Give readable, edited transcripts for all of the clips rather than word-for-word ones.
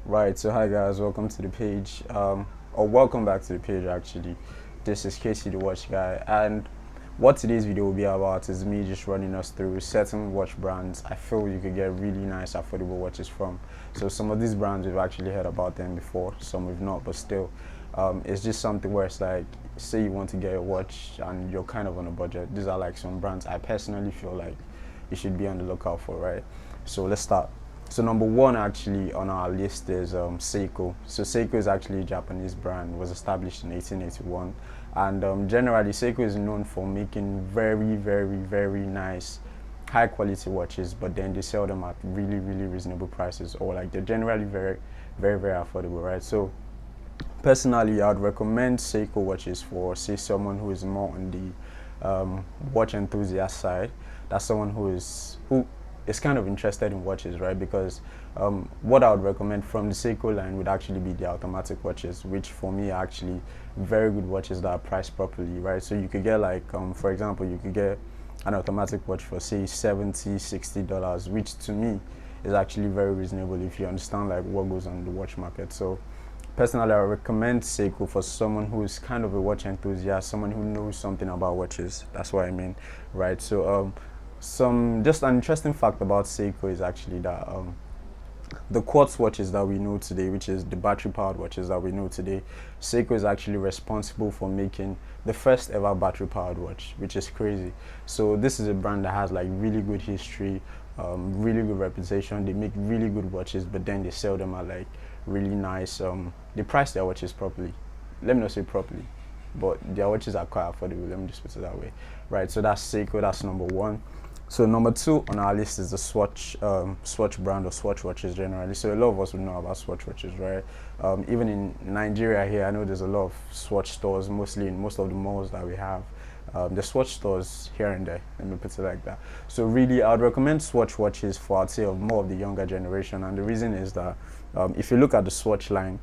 Right, so hi guys, welcome to the page, or welcome back to the page actually. This is Casey the Watch Guy, and what today's video will be about is me just running us through certain watch brands I feel you could get really nice, affordable watches from. So some of these brands we've actually heard about them before, some we've not, but still, it's just something where it's like, say you want to get a watch and you're kind of on a budget. These are like some brands I personally feel like you should be on the lookout for, right? So let's start. So number one actually on our list is Seiko. So Seiko is actually a Japanese brand, was established in 1881, and generally Seiko is known for making very nice high quality watches, but then they sell them at really reasonable prices, or like they're generally very affordable, right? So personally, I'd recommend Seiko watches for, say, someone who is more on the watch enthusiast side. That's someone who is kind of interested in watches, right? Because what I would recommend from the Seiko line would actually be the automatic watches, which for me are actually very good watches that are priced properly, right? So you could get like, for example, you could get an automatic watch for say $70, $60, which to me is actually very reasonable if you understand like what goes on in the watch market. So personally, I recommend Seiko for someone who is kind of a watch enthusiast, someone who knows something about watches. That's what I mean, right? So some just an interesting fact about Seiko is actually that the quartz watches that we know today, which is the battery powered watches that we know today, Seiko is actually responsible for making the first ever battery powered watch, which is crazy. So this is a brand that has like really good history, really good reputation. They make really good watches, but then they sell them at like really nice. They price their watches properly. Let me not say properly, but their watches are quite affordable. Let me just put it that way, right? So that's Seiko. That's number one. So number two on our list is the Swatch brand or Swatch watches generally. So a lot of us would know about Swatch watches, right? Even in Nigeria here, I know there's a lot of Swatch stores, mostly in most of the malls that we have. The Swatch stores here and there, let me put it like that. So really, I would recommend Swatch watches for, I'd say, of more of the younger generation. And the reason is that if you look at the Swatch line,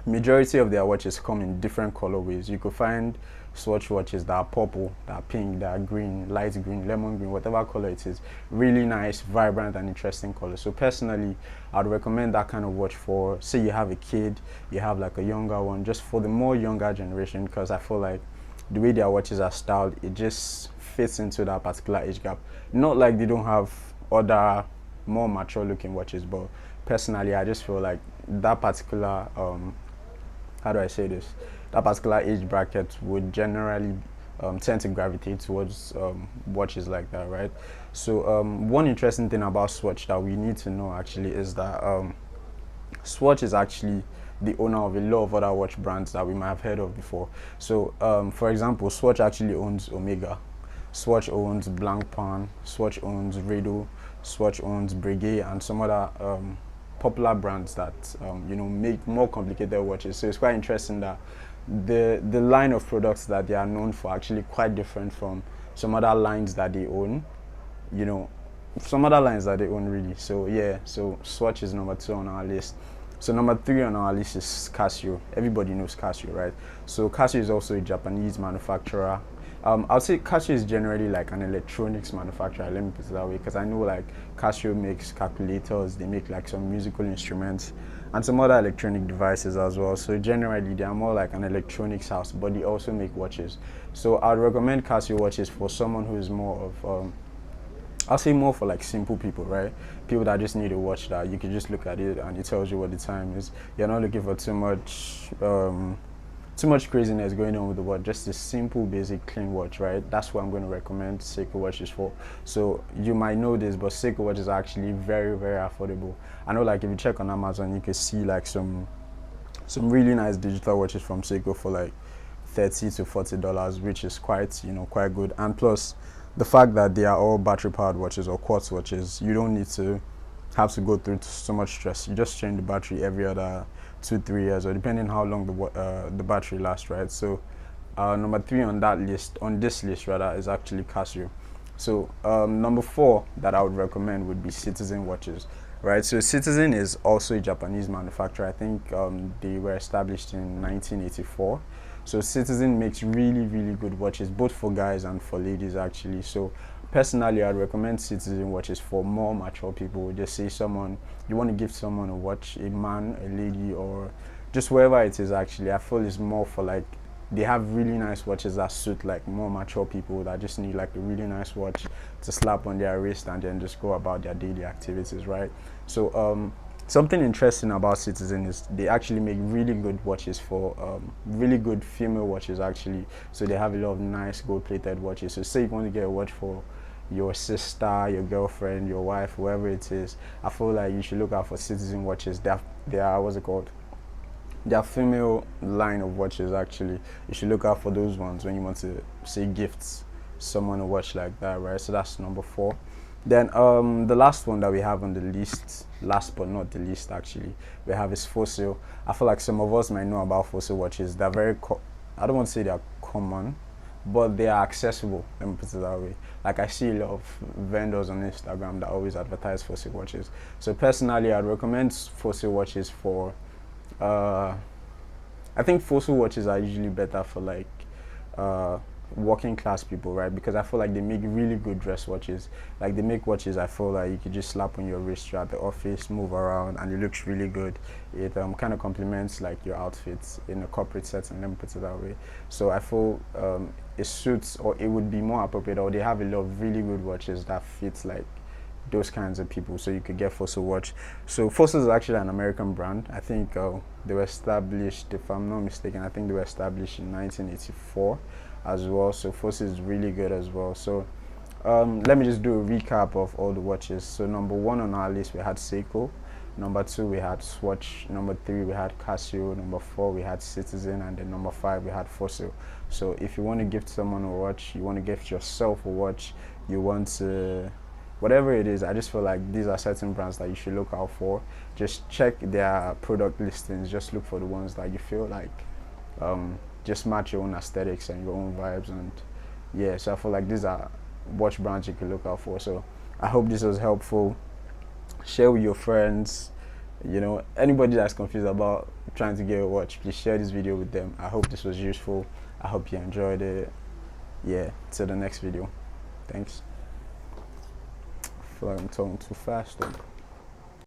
majority of their watches come in different colorways. You could find Swatch watches that are purple, that are pink, that are green, light green, lemon green, whatever color it is. Really nice, vibrant, and interesting colors. So personally, I'd recommend that kind of watch for, say you have a kid, you have like a younger one, just for the more younger generation, because I feel like the way their watches are styled, it just fits into that particular age gap. Not like they don't have other more mature looking watches, but personally, I just feel like that particular how do I say this? That particular age bracket would generally tend to gravitate towards watches like that, right? So one interesting thing about Swatch that we need to know actually is that Swatch is actually the owner of a lot of other watch brands that we might have heard of before. So for example, Swatch actually owns Omega, Swatch owns Blancpain, Swatch owns Rado, Swatch owns Breguet, and some other popular brands that make more complicated watches. So it's quite interesting that the line of products that they are known for are actually quite different from some other lines that they own. You know, some other lines that they own really. So yeah, so Swatch is number two on our list. So number three on our list is Casio. Everybody knows Casio, right? So Casio is also a Japanese manufacturer. I'll say Casio is generally like an electronics manufacturer. Let me put it that way, because I know like Casio makes calculators, they make like some musical instruments, and some other electronic devices as well. So generally, they are more like an electronics house, but they also make watches. So I'd recommend Casio watches for someone who is more of I'll say more for like simple people, right? People that just need a watch that you can just look at it and it tells you what the time is. You're not looking for too much craziness going on with the watch. Just a simple, basic, clean watch, right? That's what I'm going to recommend Seiko watches for. So you might know this, but Seiko watches are actually very affordable. I know, like if you check on Amazon, you can see like some really nice digital watches from Seiko for like $30 to $40, which is quite good. And plus, the fact that they are all battery powered watches or quartz watches, you don't need to have to go through so much stress. You just change the battery every other 2 3 years, or depending how long the battery lasts, right? So number three on this list rather, is actually Casio. So number four that I would recommend would be Citizen watches, right? So Citizen is also a Japanese manufacturer. I think they were established in 1984. So Citizen makes really good watches, both for guys and for ladies actually. So personally, I'd recommend Citizen watches for more mature people. Just say someone you want to give someone a watch, a man, a lady, or just wherever it is. Actually, I feel it's more for like they have really nice watches that suit like more mature people that just need like a really nice watch to slap on their wrist and then just go about their daily activities, right? So something interesting about Citizen is they actually make really good watches for really good female watches actually. So they have a lot of nice gold-plated watches. So say you want to get a watch for your sister, your girlfriend, your wife, whoever it is, I feel like you should look out for Citizen watches. They are what's it called? Their female line of watches actually. You should look out for those ones when you want to say gifts someone a watch like that, right? So that's number 4. Then the last one that we have on the list, last but not the least actually, we have is Fossil. I feel like some of us might know about Fossil watches. They're very I don't want to say they're common, but they are accessible. Let me put it that way. Like I see a lot of vendors on Instagram that always advertise Fossil watches. So personally, I'd recommend Fossil watches for. I think Fossil watches are usually better for like working class people, right? Because I feel like they make really good dress watches. Like they make watches I feel like you could just slap on your wrist, you're at the office, move around, and it looks really good. It kind of complements like your outfits in a corporate setting, let me put it that way. So I feel it suits, or it would be more appropriate, or they have a lot of really good watches that fit like those kinds of people, so you could get Fossil watch. So Fossil is actually an American brand. I think they were established, if I'm not mistaken, I think they were established in 1984 as well. So Fossil is really good as well. So let me just do a recap of all the watches. So number 1 on our list we had Seiko, number 2 we had Swatch, number 3 we had Casio, number 4 we had Citizen, and then number 5 we had Fossil. So if you want to gift someone a watch, you want to gift yourself a watch, you want to whatever it is, I just feel like these are certain brands that you should look out for. Just check their product listings, just look for the ones that you feel like just match your own aesthetics and your own vibes. And yeah, so I feel like these are watch brands you can look out for. So I hope this was helpful. Share with your friends, you know, anybody that's confused about trying to get a watch, please share this video with them. I hope this was useful. I hope you enjoyed it. Yeah, till the next video. Thanks. I feel like I'm talking too fast though.